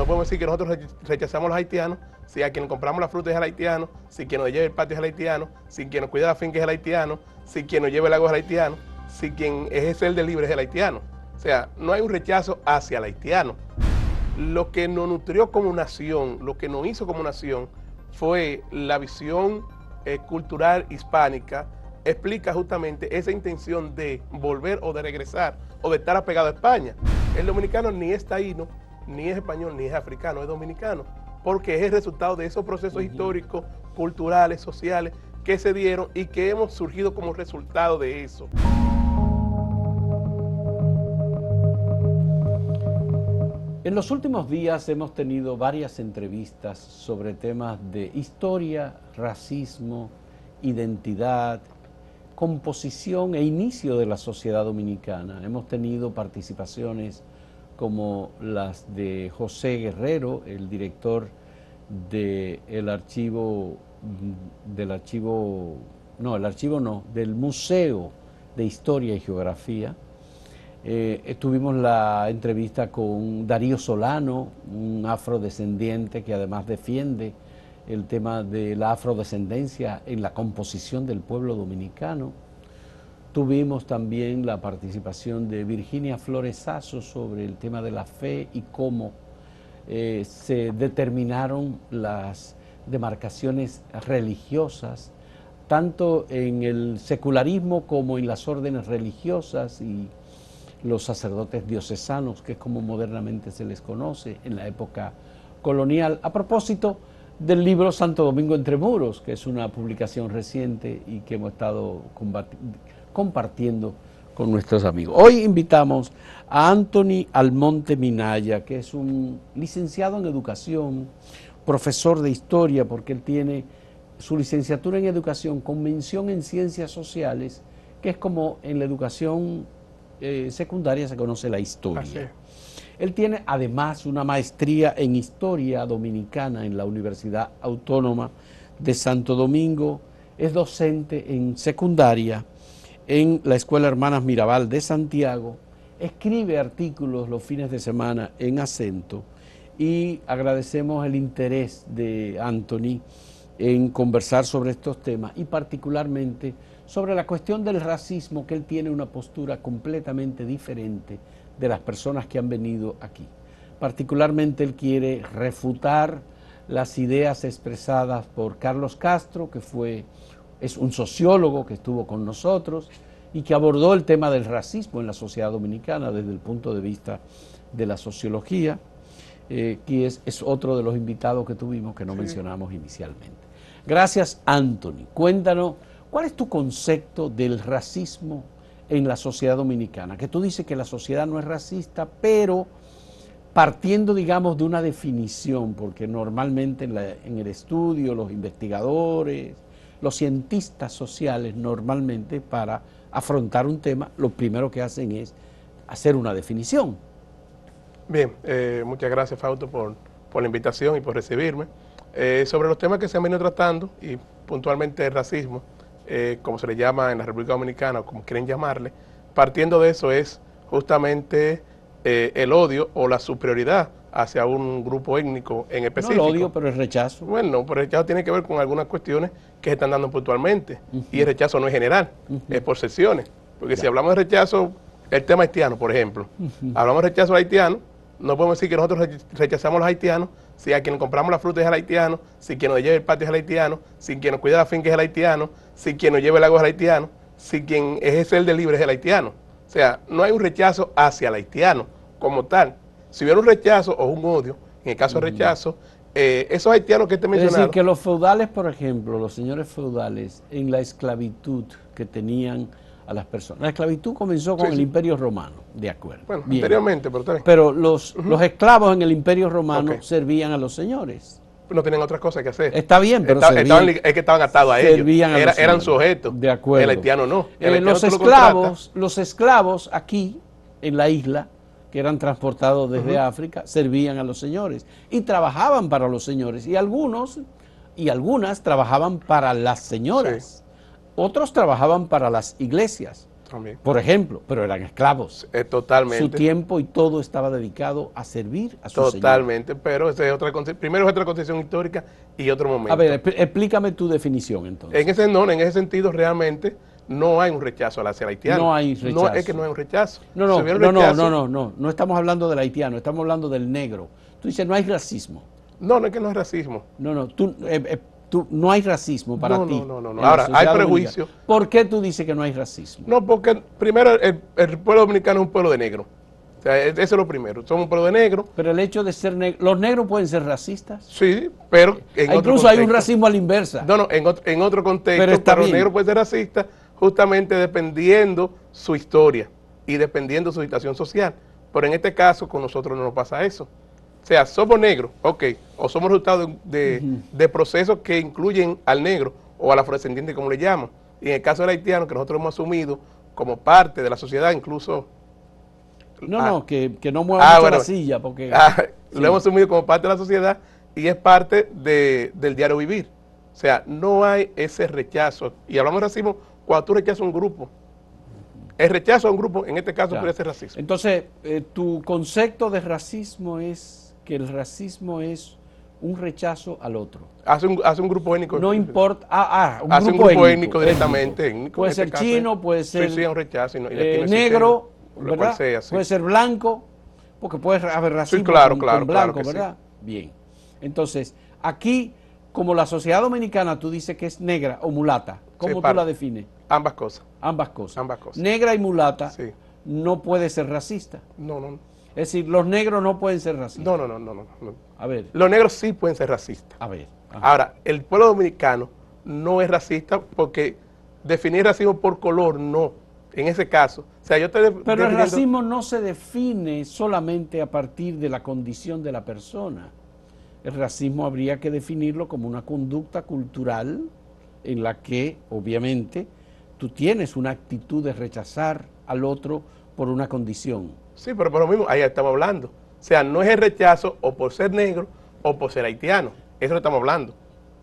no podemos decir que nosotros rechazamos a los haitianos si a quien compramos la fruta es el haitiano, si quien nos lleva el patio es el haitiano, si quien nos cuida la finca es el haitiano, si quien nos lleva el agua es el haitiano, si quien ejerce el delivery es el haitiano. O sea, no hay un rechazo hacia el haitiano. Lo que nos nutrió como nación, lo que nos hizo como nación, fue la visión cultural hispánica. Explica justamente esa intención de volver o de regresar o de estar apegado a España. El dominicano ni es taíno, ni es español, ni es africano, es dominicano, porque es el resultado de esos procesos históricos, culturales, sociales que se dieron y que hemos surgido como resultado de eso. En los últimos días hemos tenido varias entrevistas sobre temas de historia, racismo, identidad, composición e inicio de la sociedad dominicana. Hemos tenido participaciones como las de José Guerrero, el director del del Museo de Historia y Geografía. Tuvimos la entrevista con Darío Solano, un afrodescendiente que además defiende el tema de la afrodescendencia en la composición del pueblo dominicano. Tuvimos también la participación de Virginia Flores Sasso sobre el tema de la fe y cómo se determinaron las demarcaciones religiosas, tanto en el secularismo como en las órdenes religiosas y los sacerdotes diocesanos, que es como modernamente se les conoce en la época colonial, a propósito del libro Santo Domingo entre Muros, que es una publicación reciente y que hemos estado compartiendo con nuestros amigos. Hoy invitamos a Anthony Almonte Minaya, que es un licenciado en educación, profesor de historia, porque él tiene su licenciatura en educación con mención en ciencias sociales, que es como en la educación secundaria se conoce la historia. Él tiene además una maestría en historia dominicana en la Universidad Autónoma de Santo Domingo, es docente en secundaria en la Escuela Hermanas Mirabal de Santiago, escribe artículos los fines de semana en Acento y agradecemos el interés de Anthony en conversar sobre estos temas y particularmente sobre la cuestión del racismo, que él tiene una postura completamente diferente de las personas que han venido aquí. Particularmente él quiere refutar las ideas expresadas por Carlos Castro, que es un sociólogo que estuvo con nosotros y que abordó el tema del racismo en la sociedad dominicana desde el punto de vista de la sociología, que es otro de los invitados que tuvimos que no mencionamos inicialmente. Gracias, Anthony. Cuéntanos, ¿cuál es tu concepto del racismo en la sociedad dominicana? Que tú dices que la sociedad no es racista, pero partiendo, digamos, de una definición, porque normalmente en el estudio, los investigadores, los cientistas sociales, normalmente para afrontar un tema, lo primero que hacen es hacer una definición. Bien, muchas gracias, Fausto, por la invitación y por recibirme. Sobre los temas que se han venido tratando, y puntualmente el racismo, como se le llama en la República Dominicana, o como quieren llamarle, partiendo de eso es justamente el odio o la superioridad hacia un grupo étnico en específico. No el odio, pero el rechazo. Bueno, pero el rechazo tiene que ver con algunas cuestiones que se están dando puntualmente, y el rechazo no es general, es por secciones. Porque si hablamos de rechazo, el tema haitiano, por ejemplo, hablamos de rechazo haitiano, no podemos decir que nosotros rechazamos a los haitianos si a quien compramos la fruta es el haitiano, si quien nos lleva el patio es el haitiano, si quien nos cuida la finca es el haitiano, si quien nos lleva el agua es el haitiano, si quien ejerce el delivery es el haitiano. O sea, no hay un rechazo hacia el haitiano como tal. Si hubiera un rechazo o un odio, en el caso de rechazo, esos haitianos que te mencionaron... Es decir, que los feudales, por ejemplo, los señores feudales, en la esclavitud que tenían a las personas. La esclavitud comenzó con el Imperio Romano, de acuerdo. Bueno, anteriormente, pero también. Pero los esclavos en el Imperio Romano servían a los señores. No tenían otras cosas que hacer. Está bien, pero es que estaban atados a ellos. Eran sujetos. De acuerdo. El haitiano no. Los esclavos aquí, en la isla, que eran transportados desde África, servían a los señores y trabajaban para los señores. Y algunas trabajaban para las señoras. Otros trabajaban para las iglesias. También. por ejemplo, pero eran esclavos. Totalmente. Su tiempo y todo estaba dedicado a servir a su Totalmente, señor. pero esa es primero es otra concepción histórica y otro momento. A ver, explícame tu definición entonces. En ese sentido realmente no hay un rechazo hacia el haitiano. No hay rechazo. No es que no hay un rechazo. No estamos hablando del haitiano, estamos hablando del negro. Tú dices, no hay racismo. No es que no es racismo. No hay racismo para ti. No. Ahora, hay prejuicio. ¿Por qué tú dices que no hay racismo? No, porque primero el pueblo dominicano es un pueblo de negro. O sea, eso es lo primero. Somos un pueblo de negro. Pero el hecho de ser negro, ¿los negros pueden ser racistas? Sí, pero incluso hay un racismo a la inversa. En otro contexto, pero los negros pueden ser racistas justamente dependiendo su historia y dependiendo su situación social. Pero en este caso, con nosotros no nos pasa eso. O sea, somos negros, ok, o somos resultado de procesos que incluyen al negro o al afrodescendiente, como le llaman. Y en el caso del haitiano, que nosotros hemos asumido como parte de la sociedad, incluso... que no mueva mucho la silla, porque... Lo hemos asumido como parte de la sociedad y es parte del diario vivir. O sea, no hay ese rechazo. Y hablamos de racismo cuando tú rechazas a un grupo. El rechazo a un grupo, en este caso, puede ser racismo. Entonces, tu concepto de racismo es que el racismo es un rechazo al otro. Hace un grupo étnico. No importa. Hace un grupo étnico directamente. Étnico, puede ser chino, puede ser un rechazo, negro, ¿verdad? Sea, sí. Puede ser blanco, porque puede haber racismo con blanco, claro ¿verdad? Sí. Bien. Entonces, aquí, como la sociedad dominicana, tú dices que es negra o mulata. ¿Cómo tú la defines? Ambas cosas. Ambas cosas. Negra y mulata no puede ser racista. No. Es decir, los negros no pueden ser racistas. No. A ver. Los negros sí pueden ser racistas. A ver. Ahora, el pueblo dominicano no es racista porque definir racismo por color, no. En ese caso. O sea, pero el racismo no se define solamente a partir de la condición de la persona. El racismo habría que definirlo como una conducta cultural en la que, obviamente, tú tienes una actitud de rechazar al otro por una condición. Sí, pero por lo mismo, ahí estamos hablando. O sea, no es el rechazo o por ser negro o por ser haitiano. Eso lo estamos hablando.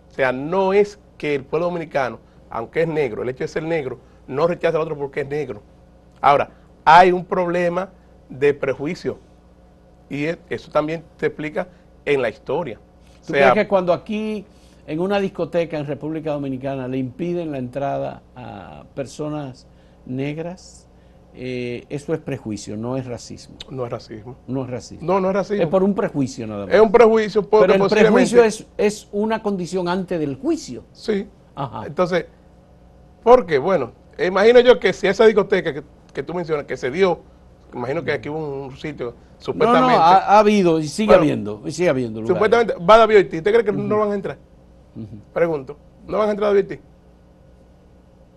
O sea, no es que el pueblo dominicano, aunque es negro, el hecho de ser negro, no rechaza al otro porque es negro. Ahora, hay un problema de prejuicio. Y eso también se explica en la historia. ¿Tú crees que cuando aquí, en una discoteca en República Dominicana, le impiden la entrada a personas negras, eso es prejuicio, no es racismo? No es racismo. No es racismo. No es racismo. Es por un prejuicio nada más. Es un prejuicio porque pero el prejuicio es una condición antes del juicio. Sí. Ajá. Entonces, ¿por qué? Bueno, imagino yo que si esa discoteca que tú mencionas, que se dio, imagino que aquí hubo un sitio, supuestamente... ha habido y sigue habiendo lugares. Supuestamente va a David Ortiz. ¿Usted cree que no van a entrar? Pregunto. ¿No van a entrar a David Ortiz?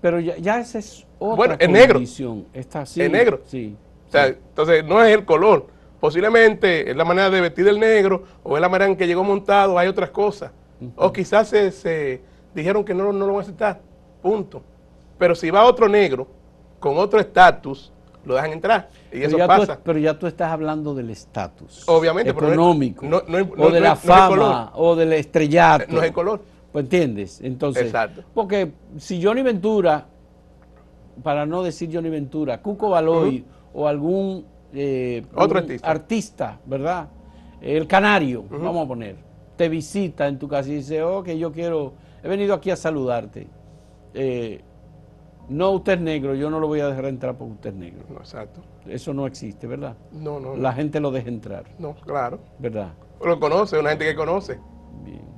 Pero ya esa es otra condición. Es negro. Sí. O sea, entonces no es el color. Posiblemente es la manera de vestir del negro o es la manera en que llegó montado, hay otras cosas. O quizás se dijeron que no lo van a aceptar. Punto. Pero si va otro negro con otro estatus, lo dejan entrar. Y eso pasa. Pero ya tú estás hablando del estatus. Obviamente. Económico. O de la fama, o del estrellato. No es el color. Pues entiendes, entonces, exacto. Porque si Johnny Ventura, para no decir Johnny Ventura, Cuco Baloy o algún otro artista, ¿verdad? El Canario, vamos a poner, te visita en tu casa y dice, que yo he venido aquí a saludarte. No, usted es negro, yo no lo voy a dejar entrar porque usted es negro. No, exacto. Eso no existe, ¿verdad? No. La gente lo deja entrar. No, claro. ¿Verdad? Lo conoce, una gente que conoce. Bien.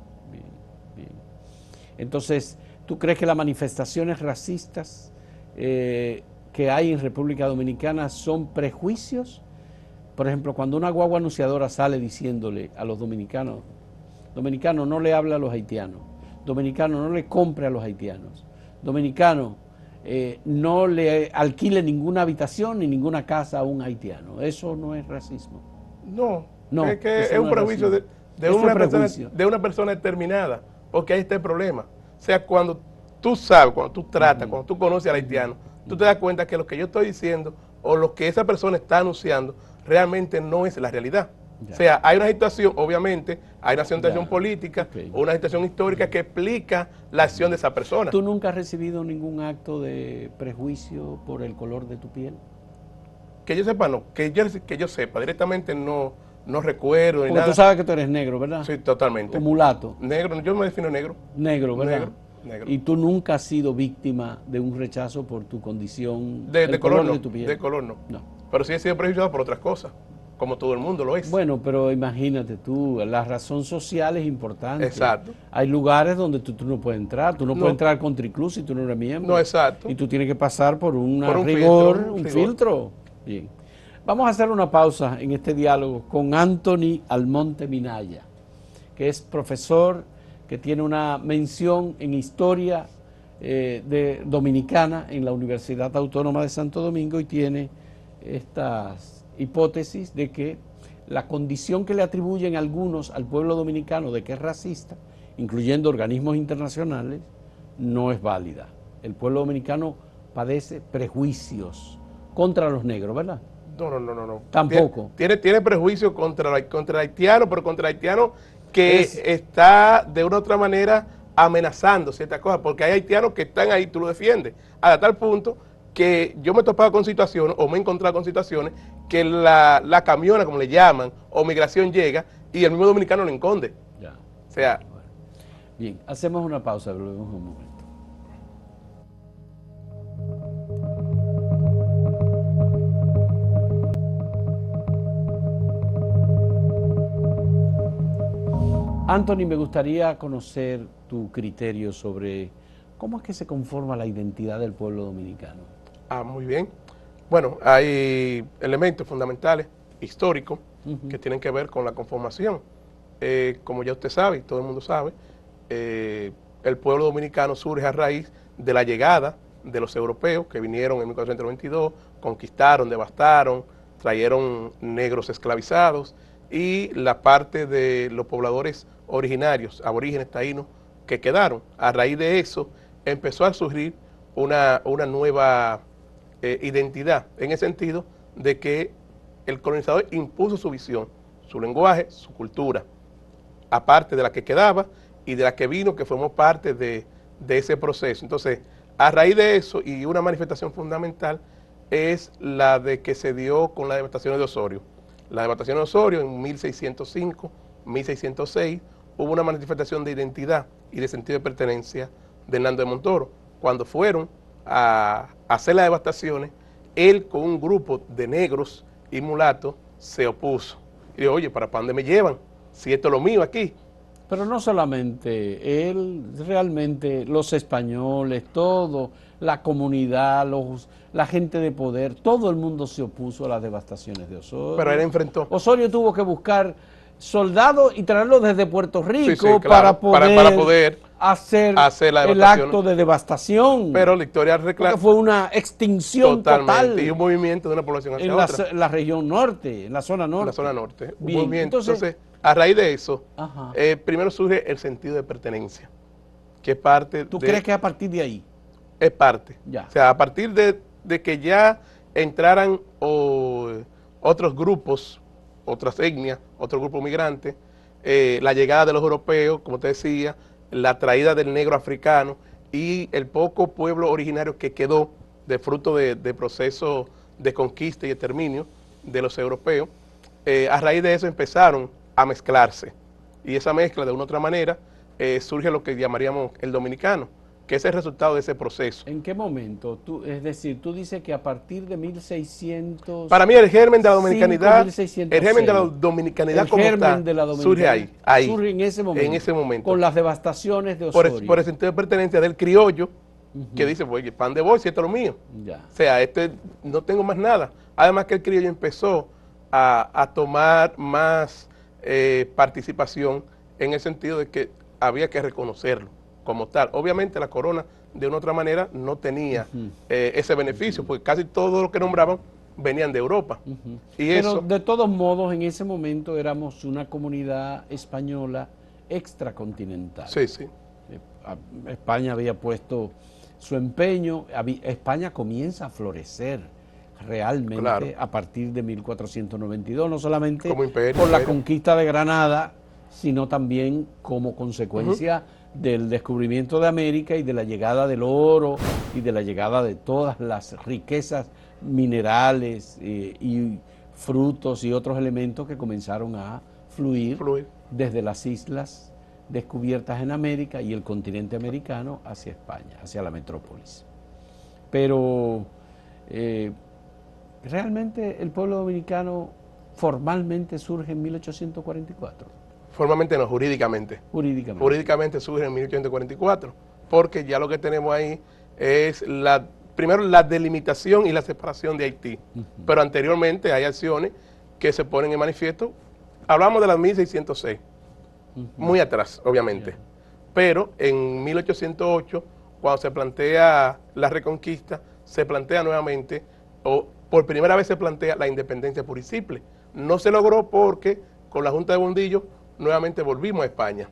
Entonces, ¿tú crees que las manifestaciones racistas que hay en República Dominicana son prejuicios? Por ejemplo, cuando una guagua anunciadora sale diciéndole a los dominicanos, dominicano no le hable a los haitianos, dominicano no le compre a los haitianos, dominicano no le alquile ninguna habitación ni ninguna casa a un haitiano. ¿Eso no es racismo? No, es que es un prejuicio de una persona determinada, porque ahí está el problema. O sea, cuando tú sabes, cuando tú tratas, cuando tú conoces al haitiano, tú te das cuenta que lo que yo estoy diciendo o lo que esa persona está anunciando realmente no es la realidad. O sea, hay una situación, obviamente, hay una situación Ya. política, Ok. una situación histórica que explica la acción de esa persona. ¿Tú nunca has recibido ningún acto de prejuicio por el color de tu piel? Que yo sepa, no, que yo sepa, directamente no recuerdo ni Porque tú nada. sabes que tú eres negro, ¿verdad? Sí, totalmente. O mulato. Negro, yo me defino negro. Negro, ¿verdad? Negro, negro. Y tú nunca has sido víctima de un rechazo por tu condición, De el color no, de tu piel. de color no. No. Pero sí he sido prejuzgado por otras cosas, como todo el mundo lo es. Bueno, pero imagínate tú, la razón social es importante. Exacto. Hay lugares donde tú no puedes entrar. Tú no No. puedes entrar al Country Club si tú no eres miembro. No, exacto. Y tú tienes que pasar por un filtro, un filtro. Bien. Vamos a hacer una pausa en este diálogo con Anthony Almonte Minaya, que es profesor que tiene una mención en historia dominicana en la Universidad Autónoma de Santo Domingo y tiene estas hipótesis de que la condición que le atribuyen algunos al pueblo dominicano de que es racista, incluyendo organismos internacionales, no es válida. El pueblo dominicano padece prejuicios contra los negros, ¿verdad? No. Tampoco. Tiene prejuicio contra el haitiano, pero contra el haitiano que Es- está de una u otra manera amenazando ciertas cosas, porque hay haitianos que están ahí, tú lo defiendes, a tal punto que yo me he topado con situaciones, o me he encontrado con situaciones, que la camiona, como le llaman, o migración llega, y el mismo dominicano lo esconde. Ya. O sea, Bueno. Bien, hacemos una pausa, volvemos un momento. Anthony, me gustaría conocer tu criterio sobre cómo es que se conforma la identidad del pueblo dominicano. muy bien. Bueno, hay elementos fundamentales, históricos, que tienen que ver con la conformación. Como ya usted sabe, y todo el mundo sabe, el pueblo dominicano surge a raíz de la llegada de los europeos que vinieron en 1492, conquistaron, devastaron, trajeron negros esclavizados y la parte de los pobladores originarios, aborígenes taínos, que quedaron. A raíz de eso empezó a surgir una nueva identidad, en el sentido de que el colonizador impuso su visión, su lenguaje, su cultura, aparte de la que quedaba y de la que vino, que formó parte de ese proceso. Entonces, a raíz de eso, y una manifestación fundamental, es la de que se dio con la devastación de Osorio. La devastación de Osorio en 1605, 1606, hubo una manifestación de identidad y de sentido de pertenencia de Hernando de Montoro. Cuando fueron a hacer las devastaciones, él con un grupo de negros y mulatos se opuso. Y dijo, oye, ¿para dónde me llevan? Si esto es lo mío aquí. Pero no solamente él, realmente los españoles, todo, la comunidad, la gente de poder, todo el mundo se opuso a las devastaciones de Osorio. Pero él enfrentó. Osorio tuvo que buscar soldados y traerlos desde Puerto Rico Sí, claro, para poder hacer la el devastación. acto de devastación. Pero la historia porque reclama fue una extinción total y un movimiento de una población hacia en otra. la región norte, en la zona norte. En la zona norte. Un Bien, movimiento. Entonces, a raíz de eso, Ajá. Primero surge el sentido de pertenencia, que es parte ¿Tú crees que a partir de ahí? Es parte. Ya. O sea, a partir de que ya entraran otros grupos, otras etnias, otros grupos migrantes, la llegada de los europeos, como te decía, la traída del negro africano y el poco pueblo originario que quedó de fruto de procesos de conquista y exterminio de los europeos, a raíz de eso empezaron a mezclarse. Y esa mezcla, de una u otra manera, surge lo que llamaríamos el dominicano, que es el resultado de ese proceso. ¿En qué momento? Es decir, tú dices que a partir de 1600... Para mí el germen de la dominicanidad, 1606, el germen de la dominicanidad el como germen tal, de la surge ahí. Surge en ese momento. En ese momento. Con las devastaciones de Osorio. Por el sentido de pertenencia del criollo, que dice, oye, pan de voy, si esto es lo mío. Ya. O sea, no tengo más nada. Además que el criollo empezó a tomar más participación en el sentido de que había que reconocerlo como tal. Obviamente la corona de una u otra manera no tenía ese beneficio, porque casi todo lo que nombraban venían de Europa. Y Pero eso, de todos modos, en ese momento éramos una comunidad española extracontinental. sí. España había puesto su empeño, España comienza a florecer realmente Claro. a partir de 1492, no solamente Como imperio, por la imperio. conquista de Granada, sino también como consecuencia del descubrimiento de América y de la llegada del oro y de la llegada de todas las riquezas minerales y frutos y otros elementos que comenzaron a fluir Fluir. desde las islas descubiertas en América y el continente americano hacia España, hacia la metrópolis. Pero realmente el pueblo dominicano formalmente surge en 1844, Formalmente no, jurídicamente. jurídicamente. Jurídicamente surge en 1844, porque ya lo que tenemos ahí es primero la delimitación y la separación de Haití. Pero anteriormente hay acciones que se ponen en manifiesto. Hablamos de las 1606, muy atrás, obviamente. Pero en 1808, cuando se plantea la reconquista, se plantea nuevamente, o por primera vez se plantea la independencia pura y simple. No se logró porque con la Junta de Bondillo nuevamente volvimos a España,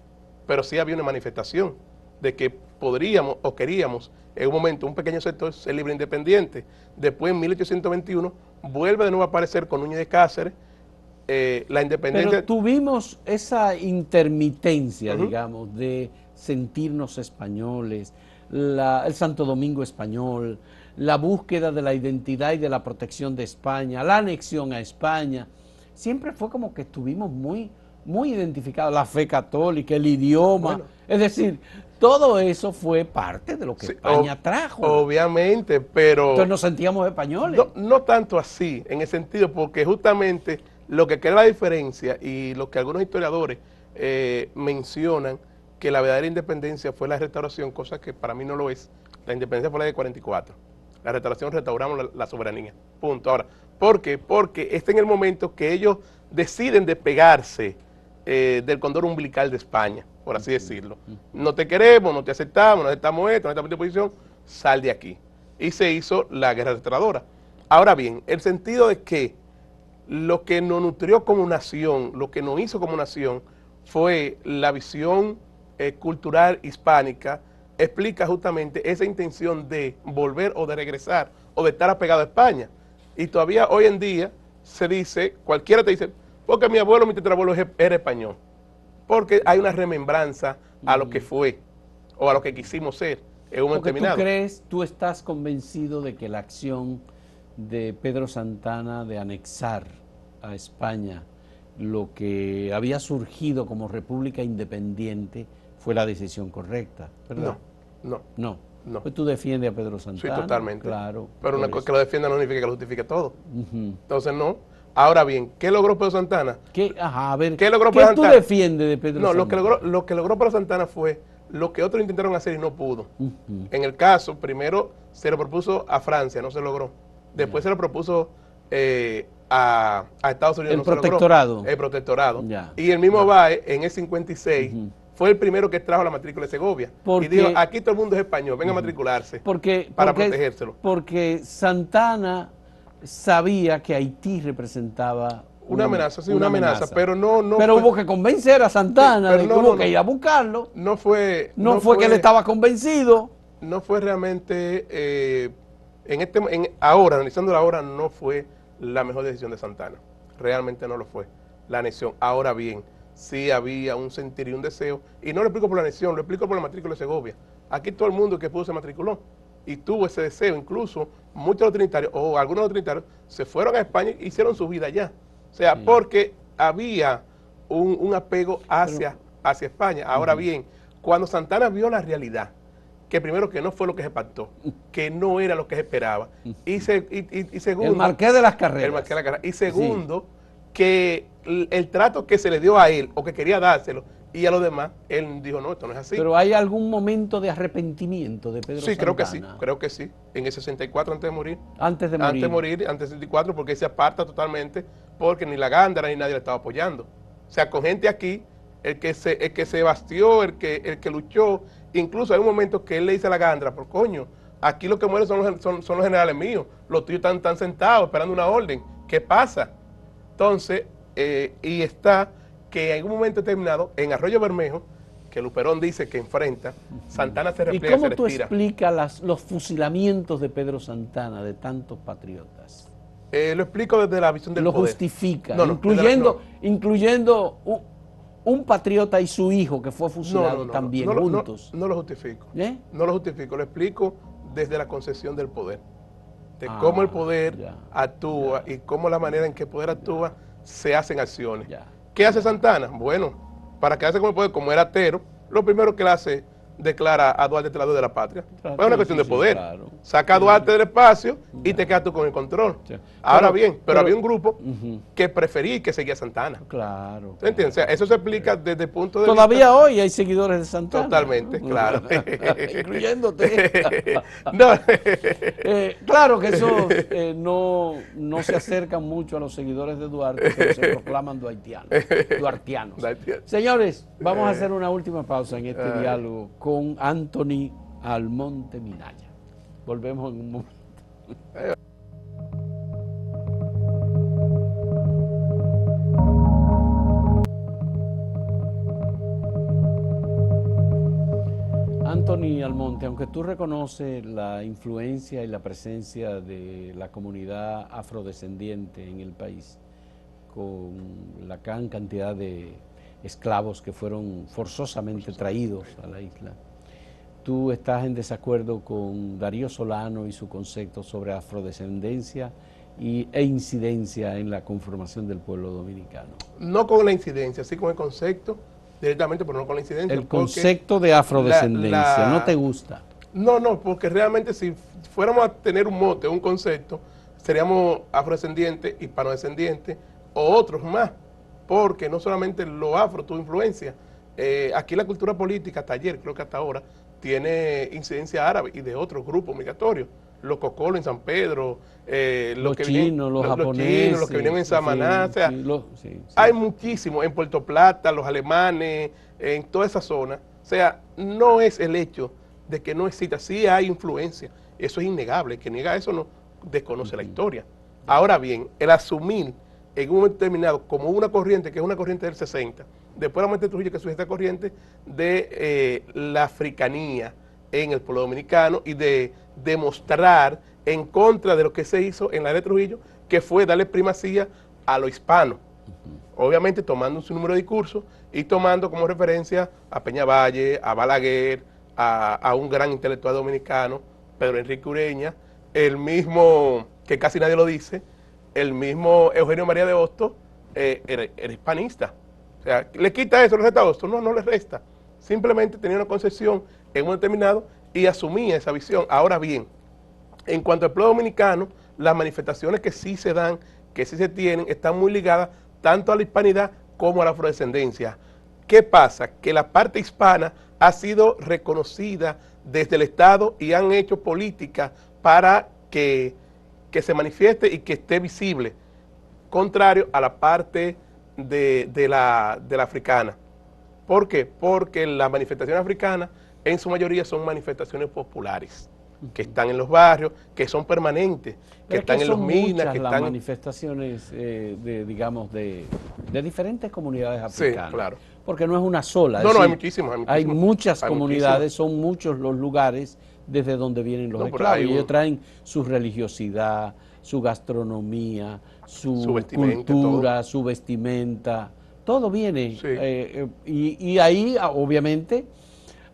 pero sí había una manifestación de que podríamos o queríamos en un momento un pequeño sector ser libre e independiente. Después en 1821 vuelve de nuevo a aparecer con Núñez de Cáceres la independencia. Pero tuvimos esa intermitencia, digamos, de sentirnos españoles, el Santo Domingo español, la búsqueda de la identidad y de la protección de España, la anexión a España. Siempre fue como que estuvimos muy identificados, la fe católica, el idioma, Bueno. es decir, todo eso fue parte de lo que Sí, España trajo. Obviamente, pero Entonces nos sentíamos españoles. no tanto así, en el sentido, porque justamente lo que crea la diferencia y lo que algunos historiadores mencionan, que la verdadera independencia fue la restauración, cosa que para mí no lo es. La independencia fue la de 44. La restauración restauramos la soberanía. Punto. Ahora, ¿por qué? Porque está en el momento que ellos deciden despegarse del condor umbilical de España, por así decirlo. No te queremos, no te aceptamos, no aceptamos esto, no aceptamos esta posición, sal de aquí. Y se hizo la guerra restauradora. Ahora bien, el sentido de que lo que nos nutrió como nación, lo que nos hizo como nación, fue la visión cultural hispánica, explica justamente esa intención de volver o de regresar o de estar apegado a España. Y todavía hoy en día se dice, cualquiera te dice, porque mi abuelo, mi tatarabuelo era español. Porque hay una remembranza a lo que fue o a lo que quisimos ser en un momento Porque determinado. tú estás convencido de que la acción de Pedro Santana de anexar a España lo que había surgido como república independiente fue la decisión correcta, ¿verdad? No. Pues tú defiendes a Pedro Santana. Sí, totalmente. Claro. Pero una cosa que lo defienda no significa que lo justifique todo. Uh-huh. Entonces, no. Ahora bien, ¿qué logró Pedro Santana? A ver, ¿Qué logró ¿qué Pedro tú Santana? defiendes de Pedro Santana? Lo que logró Pedro Santana fue lo que otros intentaron hacer y no pudo. Uh-huh. En el caso, primero se lo propuso a Francia, no se logró. Después se lo propuso a Estados Unidos, no se logró. El protectorado. Y el mismo Báez, en el 56, fue el primero que trajo la matrícula de Segovia. Y dijo, aquí todo el mundo es español, venga a matricularse para protegérselo. Porque Santana sabía que Haití representaba una amenaza, sí, una amenaza, pero no pero fue, hubo que convencer a Santana de que hubo que ir a buscarlo. No fue que él estaba convencido. No fue realmente, ahora, analizándolo ahora, no fue la mejor decisión de Santana. Realmente no lo fue, la anexión. Ahora bien, sí había un sentir y un deseo, y no lo explico por la anexión, lo explico por la matrícula de Segovia. Aquí todo el mundo que pudo se matriculó y tuvo ese deseo. Incluso muchos de los trinitarios, o algunos de los trinitarios, se fueron a España e hicieron su vida allá. O sea, porque había un apego hacia España. Ahora bien, cuando Santana vio la realidad, que primero que no fue lo que se pactó, que no era lo que se esperaba, y segundo... El Marqués de las Carreras. Y segundo, que el trato que se le dio a él, o que quería dárselo, y a los demás, él dijo, no, esto no es así. Pero ¿hay algún momento de arrepentimiento de Pedro Santana? Sí, creo que sí. En el 64, antes de morir. Antes del 64, porque él se aparta totalmente, porque ni la Gándara ni nadie le estaba apoyando. O sea, con gente aquí, el que se bastió, el que luchó, incluso hay un momento que él le dice a la Gándara, por coño, aquí los que mueren son los generales míos, los tuyos están sentados esperando una orden, ¿qué pasa? Entonces, y está que en algún momento determinado, en Arroyo Bermejo, que Luperón dice que enfrenta, Santana se repliega, ¿Y cómo tú explicas los fusilamientos de Pedro Santana, de tantos patriotas? Lo explico desde la visión del lo poder. justifica, No, no, incluyendo un patriota y su hijo que fue fusilado también juntos. No lo justifico. ¿Eh? No lo justifico, lo explico desde la concepción del poder. De cómo el poder actúa y cómo la manera en que el poder actúa se hacen acciones. ¿Qué hace Santana? Bueno, para quedarse con el poder, como era atero, lo primero que él hace, declara a Duarte traidor de la patria. Es una cuestión de poder. Claro. Saca a Duarte del espacio y te quedas tú con el control. Sí. Ahora bien, pero había un grupo que prefería y que seguía a Santana. Claro. ¿Tú entiendes? O sea, eso se explica desde el punto de Todavía vista... hoy hay seguidores de Santana. Totalmente, claro. Incluyéndote. No. Claro que esos no se acercan mucho a los seguidores de Duarte, pero se proclaman duartianos. Señores, vamos a hacer una última pausa en este diálogo con Anthony Almonte Minaya. Volvemos en un momento. Anthony Almonte, aunque tú reconoces la influencia y la presencia de la comunidad afrodescendiente en el país, con la gran cantidad de esclavos que fueron forzosamente traídos a la isla, ¿tú estás en desacuerdo con Darío Solano y su concepto sobre afrodescendencia e incidencia en la conformación del pueblo dominicano? No con la incidencia, sí con el concepto directamente, pero no con la incidencia. El concepto de afrodescendencia, ¿no te gusta? No, porque realmente si fuéramos a tener un mote, un concepto, seríamos afrodescendientes, hispanodescendientes o otros más, porque no solamente lo afro tuvo influencia. Aquí la cultura política, hasta ayer, creo que hasta ahora, tiene incidencia árabe y de otros grupos migratorios. Los cocolos en San Pedro, los chinos, los japoneses, los que vinieron en Samaná, o sea, hay muchísimos, en Puerto Plata, los alemanes, en toda esa zona. O sea, no es el hecho de que no exista, sí hay influencia, eso es innegable, el que niega eso no desconoce la historia. Ahora bien, el asumir en un momento determinado como una corriente, que es una corriente del 60, después la muerte de Trujillo, que surge esta corriente de la africanía en el pueblo dominicano y de demostrar en contra de lo que se hizo en la de Trujillo, que fue darle primacía a lo hispano. Obviamente tomando su número de discursos y tomando como referencia a Peñavalle, a Balaguer, a un gran intelectual dominicano, Pedro Enrique Ureña, el mismo, que casi nadie lo dice, el mismo Eugenio María de Hostos, era hispanista. O sea, ¿le quita eso, le resta a Hostos? No, no le resta. Simplemente tenía una concepción en un determinado y asumía esa visión. Ahora bien, en cuanto al pueblo dominicano, las manifestaciones que sí se dan, que sí se tienen, están muy ligadas tanto a la hispanidad como a la afrodescendencia. ¿Qué pasa? Que la parte hispana ha sido reconocida desde el Estado y han hecho políticas para que se manifieste y que esté visible, contrario a la parte de la africana. ¿Por qué? Porque las manifestaciones africanas en su mayoría son manifestaciones populares, que están en los barrios, que son permanentes, que están en los minas, que están... las manifestaciones, digamos, de diferentes comunidades africanas. Sí, claro. Porque no es una sola. No, hay muchísimas. Hay muchas comunidades, son muchos los lugares desde donde vienen los esclavos. Y ellos traen su religiosidad, su gastronomía, su cultura, su vestimenta, todo viene. Sí. Y ahí, obviamente,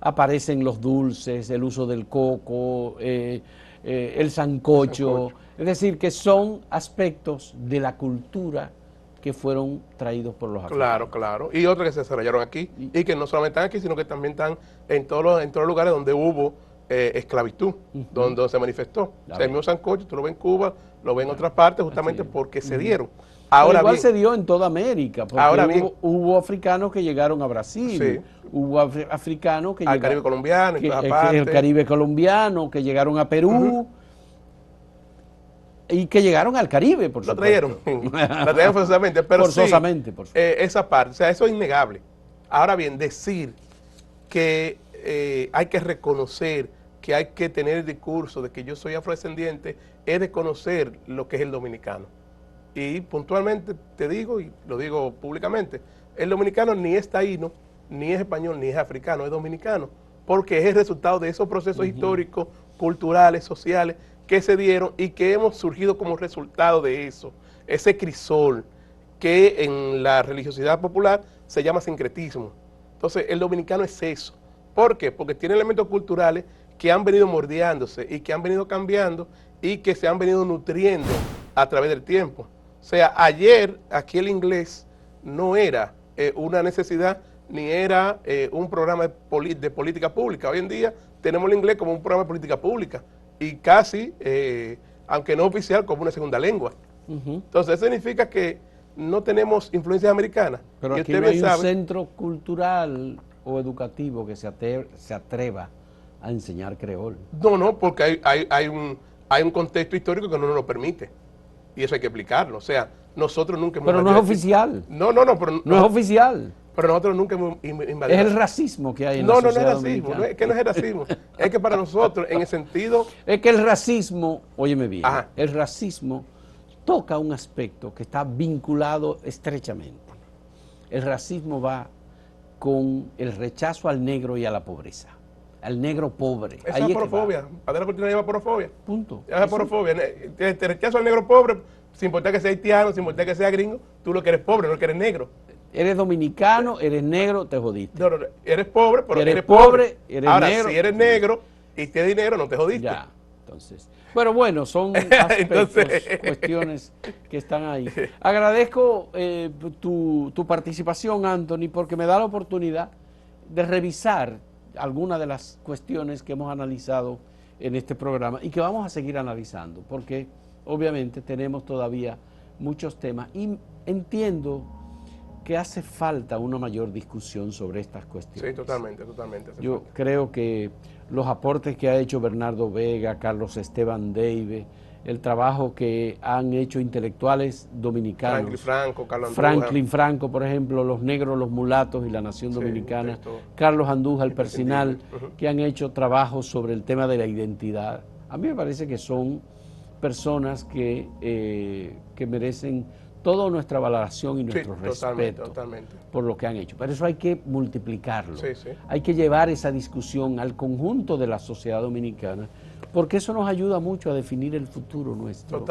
aparecen los dulces, el uso del coco, el sancocho. Es decir, que son aspectos de la cultura que fueron traídos por los africanos. Claro. Y otros que se desarrollaron aquí, y que no solamente están aquí, sino que también están en todos los lugares donde hubo esclavitud, donde se manifestó. O sea, el mismo sancocho, tú lo ves en Cuba, lo ves en otras partes, justamente porque se dieron. Ahora igual bien, se dio en toda América, porque hubo africanos que llegaron a Brasil, hubo africanos que llegaron al Caribe colombiano, el Caribe colombiano, que llegaron a Perú, y que llegaron al Caribe, por supuesto. Lo trajeron forzosamente, pero forzosamente, sí, esa parte, o sea, eso es innegable. Ahora bien, decir que hay que reconocer, que hay que tener el discurso de que yo soy afrodescendiente, es de conocer lo que es el dominicano. Y puntualmente te digo, y lo digo públicamente, el dominicano ni es taíno, ni es español, ni es africano, es dominicano, porque es el resultado de esos procesos históricos, culturales, sociales, que se dieron y que hemos surgido como resultado de eso. Ese crisol que en la religiosidad popular se llama sincretismo. Entonces, el dominicano es eso. ¿Por qué? Porque tiene elementos culturales que han venido moldeándose y que han venido cambiando y que se han venido nutriendo a través del tiempo. O sea, ayer aquí el inglés no era una necesidad ni era un programa de política pública. Hoy en día tenemos el inglés como un programa de política pública y casi, aunque no oficial, como una segunda lengua. Entonces, eso significa que no tenemos influencias americanas. Pero aquí no hay un centro cultural o educativo que se atreva a enseñar creol. No, porque hay un contexto histórico que no nos lo permite. Y eso hay que explicarlo. O sea, nosotros nunca hemos... Pero no es oficial. No, pero... No es oficial. Pero nosotros nunca hemos invadido. Es el racismo que hay en la sociedad no es racismo. No es que no es el racismo. Es que para nosotros, en el sentido... Es que el racismo, óyeme bien, el racismo toca un aspecto que está vinculado estrechamente. El racismo va con el rechazo al negro y a la pobreza. Al negro pobre. Esa es porofobia. Adela Cortina llama porofobia. Punto. Esa es porofobia. Te rechazo al negro pobre, sin importar que sea haitiano, sin importar que sea gringo, tú lo que eres pobre, no que eres negro. Eres dominicano, eres negro, te jodiste. No, eres pobre, pero eres pobre. Eres ahora, negro. Si eres negro y tienes dinero, no te jodiste. Ya, entonces. Pero bueno, son aspectos, cuestiones que están ahí. Agradezco tu participación, Anthony, porque me da la oportunidad de revisar algunas de las cuestiones que hemos analizado en este programa y que vamos a seguir analizando, porque obviamente tenemos todavía muchos temas y entiendo que hace falta una mayor discusión sobre estas cuestiones. Sí, totalmente. Yo creo que los aportes que ha hecho Bernardo Vega, Carlos Esteban Deive, el trabajo que han hecho intelectuales dominicanos, Franklin Franco, por ejemplo, Los Negros, los Mulatos y la Nación Dominicana, Carlos Andújar, el Persinal, que han hecho trabajos sobre el tema de la identidad. A mí me parece que son personas que merecen toda nuestra valoración y nuestro respeto por lo que han hecho. Pero eso hay que multiplicarlo. Hay que llevar esa discusión al conjunto de la sociedad dominicana, porque eso nos ayuda mucho a definir el futuro nuestro.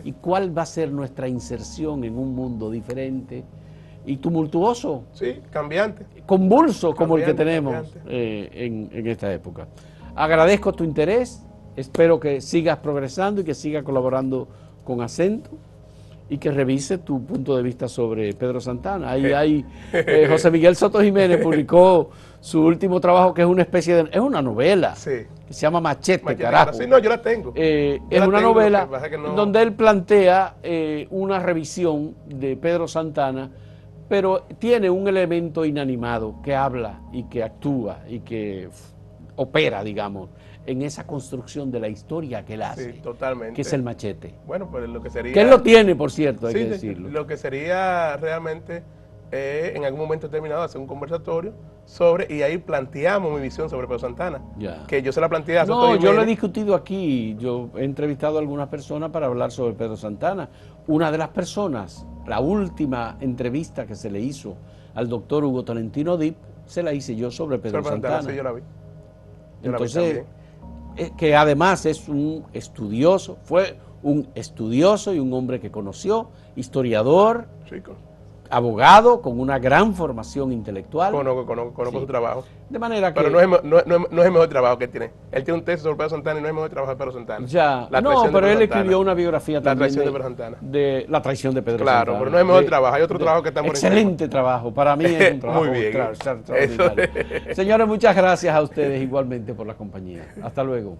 Y cuál va a ser nuestra inserción en un mundo diferente y tumultuoso. Sí, cambiante. Convulso como el que tenemos en esta época. Agradezco tu interés, espero que sigas progresando y que sigas colaborando con Acento y que revise tu punto de vista sobre Pedro Santana. Ahí hay José Miguel Soto Jiménez publicó su último trabajo, que es una especie de... es una novela, que se llama Machete, carajo. Sí, no, yo la tengo. Es una novela donde él plantea una revisión de Pedro Santana, pero tiene un elemento inanimado que habla y que actúa y que opera, digamos, en esa construcción de la historia que él hace, que es el Machete. Bueno, pues lo que sería... Que él lo tiene, por cierto, hay que decirlo. Lo que sería realmente, en algún momento determinado, hacer un conversatorio sobre, y ahí planteamos mi visión sobre Pedro Santana, que yo se la planteé a Soto Jiménez. Yo lo he discutido aquí, yo he entrevistado a algunas personas para hablar sobre Pedro Santana. Una de las personas, la última entrevista que se le hizo al doctor Hugo Tolentino Dip, se la hice yo sobre Pedro Santana. Sí, yo la vi. Entonces, que además es un estudioso, fue un estudioso y un hombre que conoció, historiador, abogado, con una gran formación intelectual. Conozco su trabajo. De manera que... Pero no es el mejor trabajo que él tiene. Él tiene un texto sobre Pedro Santana y no es el mejor trabajo de Pedro Santana. Pero él escribió una biografía también. La traición de Pedro Santana. De la traición de Pedro Santana. Claro, pero no es el mejor trabajo. Hay otro trabajo que está por excelente trabajo. Para mí es un trabajo muy bien. extraordinario. Señores, muchas gracias a ustedes igualmente por la compañía. Hasta luego.